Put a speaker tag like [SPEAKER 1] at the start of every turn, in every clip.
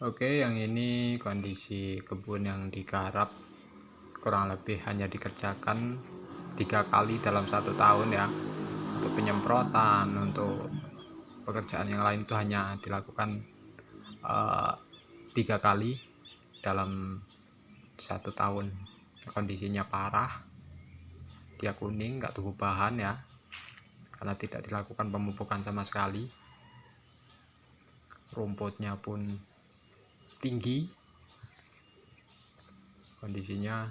[SPEAKER 1] Oke, yang ini kondisi kebun yang digarap kurang lebih hanya dikerjakan 3 kali dalam 1 tahun ya. Untuk penyemprotan, untuk pekerjaan yang lain itu hanya dilakukan 3 kali dalam 1 tahun. Kondisinya parah, dia kuning, nggak tumbuh bahan ya, karena tidak dilakukan pemupukan sama sekali. Rumputnya pun tinggi, kondisinya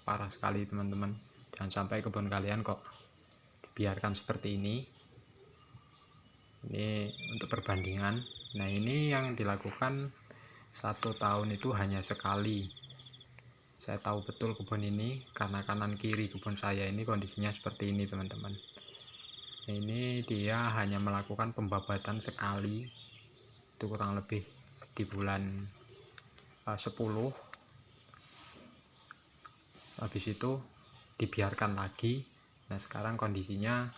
[SPEAKER 1] parah sekali teman-teman. Jangan sampai kebun kalian kok dibiarkan seperti ini untuk perbandingan. Nah, ini yang dilakukan 1 tahun itu hanya sekali. Saya tahu betul kebun ini karena kanan kiri kebun saya ini kondisinya seperti ini teman-teman. Ini dia hanya melakukan pembabatan sekali, itu kurang lebih di bulan 10. Habis itu dibiarkan lagi. Nah, sekarang kondisinya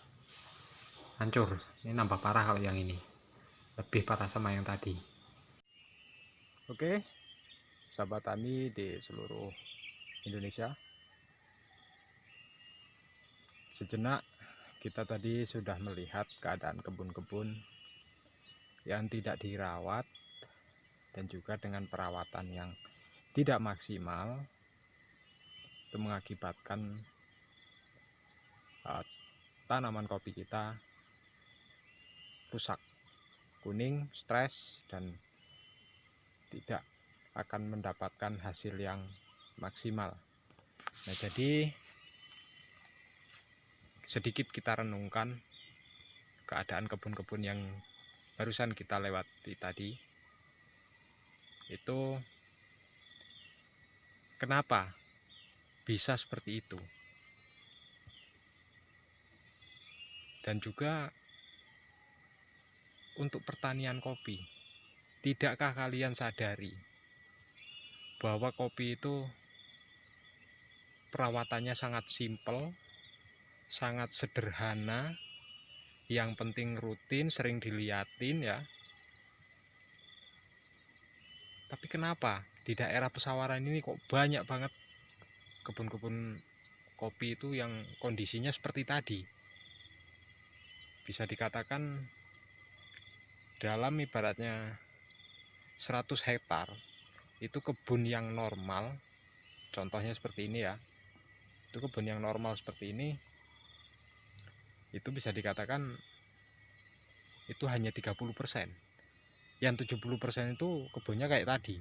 [SPEAKER 1] hancur. Ini nambah parah kalau yang ini, lebih parah sama yang tadi. Oke, sahabat tani di seluruh Indonesia, sejenak kita tadi sudah melihat keadaan kebun-kebun yang tidak dirawat dan juga dengan perawatan yang tidak maksimal, itu mengakibatkan tanaman kopi kita rusak, kuning, stres, dan tidak akan mendapatkan hasil yang maksimal. Nah, jadi sedikit kita renungkan keadaan kebun-kebun yang barusan kita lewati tadi. Itu kenapa bisa seperti itu? Dan juga untuk pertanian kopi, tidakkah kalian sadari bahwa kopi itu perawatannya sangat simpel, sangat sederhana, yang penting rutin, sering diliatin ya. Tapi kenapa di daerah pesawaran ini kok banyak banget kebun-kebun kopi itu yang kondisinya seperti tadi? Bisa dikatakan dalam ibaratnya 100 hektar itu kebun yang normal, contohnya seperti ini ya, itu kebun yang normal seperti ini, itu bisa dikatakan itu hanya 30%. Yang 70% itu kebunnya kayak tadi.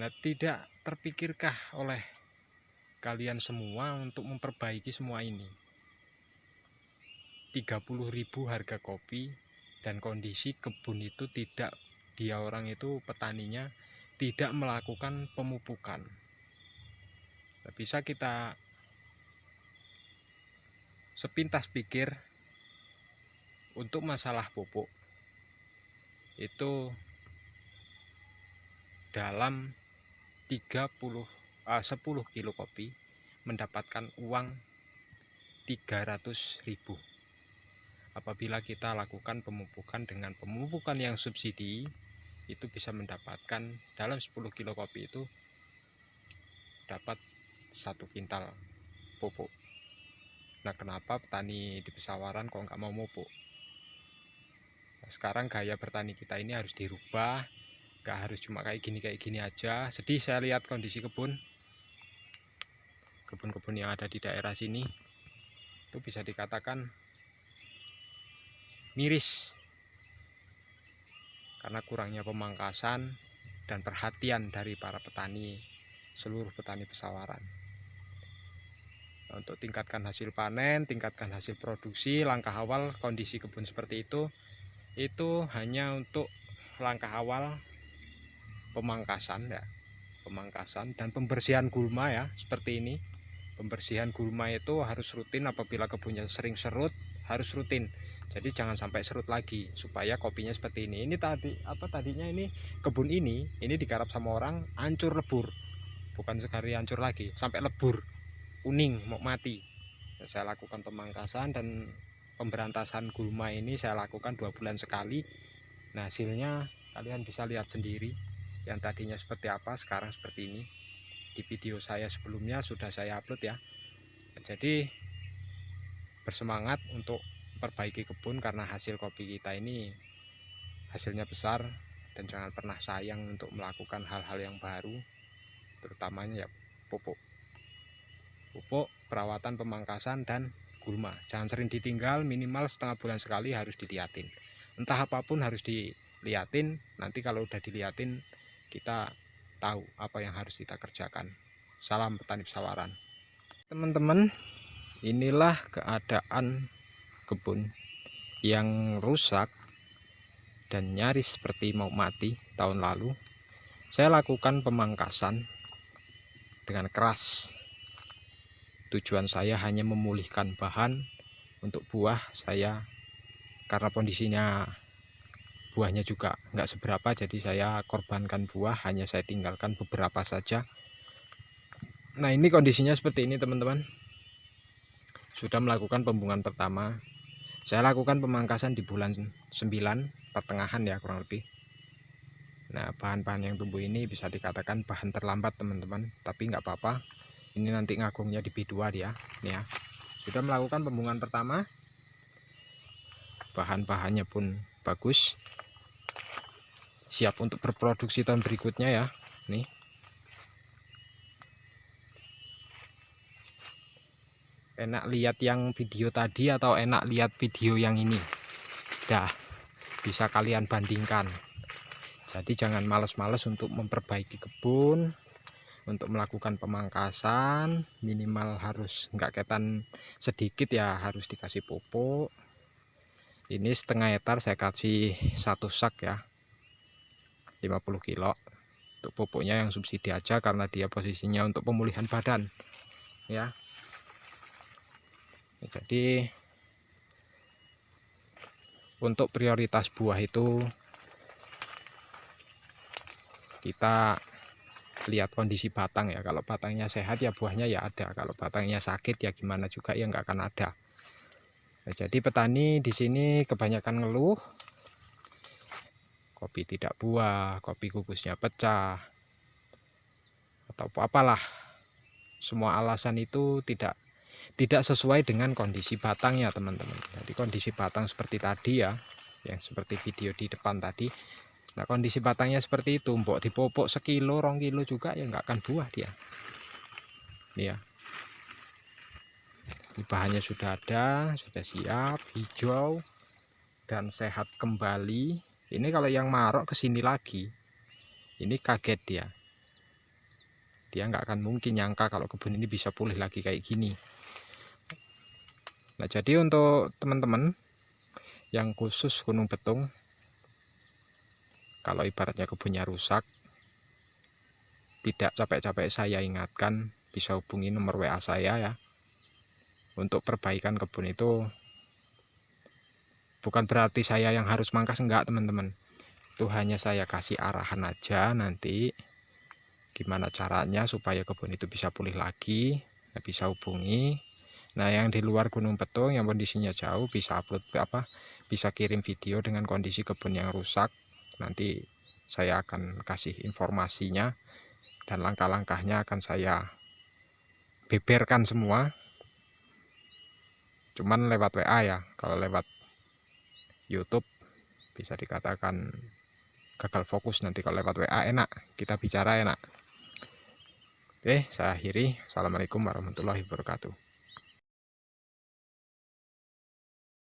[SPEAKER 1] Nah, tidak terpikirkah oleh kalian semua untuk memperbaiki semua ini? 30.000 harga kopi dan kondisi kebun itu tidak, dia orang itu petaninya tidak melakukan pemupukan. Nah, bisa kita sepintas pikir untuk masalah pupuk itu dalam 10 kilo kopi mendapatkan uang 300.000. Apabila kita lakukan pemupukan dengan pemupukan yang subsidi, itu bisa mendapatkan dalam 10 kilo kopi itu dapat 1 kintal pupuk. Nah, kenapa petani di pesawaran kok nggak mau pupuk? Nah, sekarang gaya bertani kita ini harus dirubah, nggak harus cuma kayak gini aja. Sedih saya lihat kondisi kebun-kebun yang ada di daerah sini, itu bisa dikatakan miris karena kurangnya pemangkasan dan perhatian dari para petani, seluruh petani pesawaran. Untuk tingkatkan hasil panen, tingkatkan hasil produksi, langkah awal kondisi kebun seperti itu hanya untuk langkah awal pemangkasan ya, pemangkasan dan pembersihan gulma ya, seperti ini. Pembersihan gulma itu harus rutin, apabila kebunnya sering serut harus rutin. Jadi jangan sampai serut lagi supaya kopinya seperti ini. Ini tadinya ini kebun ini digarap sama orang hancur lebur. Bukan sekali hancur lagi, sampai lebur, kuning, mau mati. Saya lakukan pemangkasan dan pemberantasan gulma ini saya lakukan 2 bulan sekali. Nah, hasilnya Kalian bisa lihat sendiri yang tadinya seperti apa sekarang seperti ini. Di video saya sebelumnya sudah saya upload ya. Jadi bersemangat untuk perbaiki kebun, karena hasil kopi kita ini hasilnya besar, dan jangan pernah sayang untuk melakukan hal-hal yang baru, terutamanya ya pupuk, perawatan, pemangkasan, dan gulma. Jangan sering ditinggal, minimal setengah bulan sekali harus diliatin. Entah apapun harus diliatin, nanti kalau udah diliatin kita tahu apa yang harus kita kerjakan. Salam petani pesawaran. Teman-teman, inilah keadaan kebun yang rusak dan nyaris seperti mau mati tahun lalu. Saya lakukan pemangkasan dengan keras. Tujuan saya hanya memulihkan bahan untuk buah saya, karena kondisinya buahnya juga nggak seberapa, jadi saya korbankan buah, hanya saya tinggalkan beberapa saja. Nah, ini kondisinya seperti ini teman-teman. Sudah melakukan pembungan pertama. Saya lakukan pemangkasan di bulan 9 pertengahan ya kurang lebih. Nah, bahan-bahan yang tumbuh ini bisa dikatakan bahan terlambat teman-teman, tapi nggak apa-apa. Ini nanti ngagungnya di B2 dia nih ya. Sudah melakukan pembungan pertama, bahan-bahannya pun bagus, siap untuk berproduksi tahun berikutnya ya. Nih, enak lihat yang video tadi atau enak lihat video yang ini? Dah bisa kalian bandingkan. Jadi jangan males-males untuk memperbaiki kebun, untuk melakukan pemangkasan. Minimal harus nggak ketan sedikit ya, harus dikasih pupuk. Ini setengah hektar saya kasih 1 sak ya, 50 kilo. Untuk pupuknya yang subsidi aja, karena dia posisinya untuk pemulihan badan ya. Jadi untuk prioritas buah itu kita lihat kondisi batang ya. Kalau batangnya sehat ya buahnya ya ada, kalau batangnya sakit ya gimana juga ya nggak akan ada. Nah, jadi petani di sini kebanyakan ngeluh kopi tidak buah, kopi gugusnya pecah, atau apalah. Semua alasan itu tidak sesuai dengan kondisi batangnya teman-teman. Jadi kondisi batang seperti tadi ya, yang seperti video di depan tadi. Nah, kondisi batangnya seperti itu, mbok dipupuk sekilo 2 kilo juga ya nggak akan buah dia. Nih ya, ini bahannya sudah ada, sudah siap, hijau dan sehat kembali. Ini kalau yang marok kesini lagi, ini kaget dia nggak akan mungkin nyangka kalau kebun ini bisa pulih lagi kayak gini. Nah, jadi untuk teman-teman yang khusus Gunung Betung, kalau ibaratnya kebunnya rusak, tidak capek-capek saya ingatkan, bisa hubungi nomor WA saya ya. Untuk perbaikan kebun itu bukan berarti saya yang harus mangkas, enggak teman-teman. Itu hanya saya kasih arahan aja, nanti gimana caranya supaya kebun itu bisa pulih lagi. Nah, bisa hubungi. Nah, yang di luar Gunung Betung yang kondisinya jauh bisa upload bisa kirim video dengan kondisi kebun yang rusak. Nanti saya akan kasih informasinya dan langkah-langkahnya akan saya beberkan semua. Cuman lewat WA ya. Kalau lewat YouTube bisa dikatakan gagal fokus. Nanti kalau lewat WA enak, kita bicara enak. Oke, saya akhiri. Assalamualaikum warahmatullahi wabarakatuh.